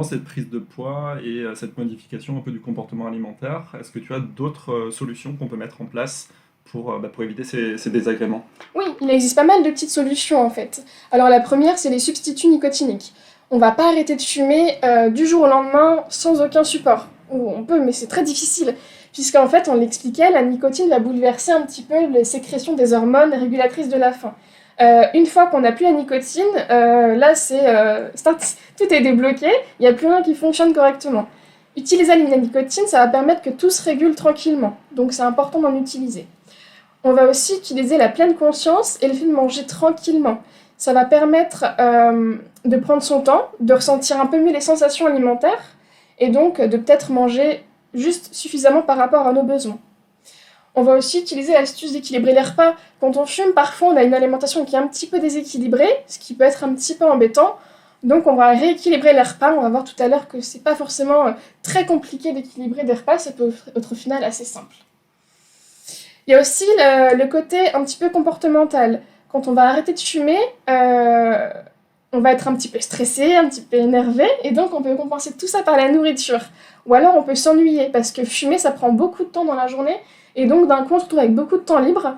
cette prise de poids et cette modification un peu du comportement alimentaire, est-ce que tu as d'autres solutions qu'on peut mettre en place pour éviter ces désagréments? Oui, il existe pas mal de petites solutions en fait. Alors la première, c'est les substituts nicotiniques. On va pas arrêter de fumer du jour au lendemain sans aucun support. Ou on peut, mais c'est très difficile. Puisqu'en fait, on l'expliquait, la nicotine va bouleverser un petit peu les sécrétions des hormones régulatrices de la faim. Une fois qu'on n'a plus la nicotine, là, tout est débloqué, il n'y a plus rien qui fonctionne correctement. Utiliser la nicotine, ça va permettre que tout se régule tranquillement. Donc c'est important d'en utiliser. On va aussi utiliser la pleine conscience et le fait de manger tranquillement. Ça va permettre de prendre son temps, de ressentir un peu mieux les sensations alimentaires et donc de peut-être manger juste suffisamment par rapport à nos besoins. On va aussi utiliser l'astuce d'équilibrer les repas. Quand on fume, parfois on a une alimentation qui est un petit peu déséquilibrée, ce qui peut être un petit peu embêtant. Donc on va rééquilibrer les repas. On va voir tout à l'heure que c'est pas forcément très compliqué d'équilibrer des repas, ça peut être au final assez simple. Il y a aussi le côté un petit peu comportemental. Quand on va arrêter de fumer, on va être un petit peu stressé, un petit peu énervé, et donc on peut compenser tout ça par la nourriture. Ou alors on peut s'ennuyer, parce que fumer, ça prend beaucoup de temps dans la journée, et donc d'un coup on se retrouve avec beaucoup de temps libre.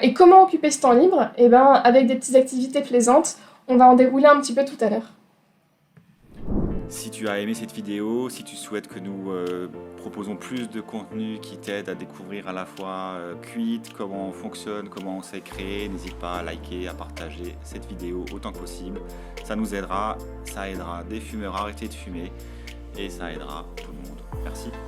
Et comment occuper ce temps libre? Eh ben, avec des petites activités plaisantes, on va en dérouler un petit peu tout à l'heure. Si tu as aimé cette vidéo, si tu souhaites que nous proposons plus de contenu qui t'aide à découvrir à la fois Quit, comment on fonctionne, comment on s'est créé, n'hésite pas à liker, à partager cette vidéo autant que possible. Ça nous aidera, ça aidera des fumeurs à arrêter de fumer et ça aidera tout le monde. Merci.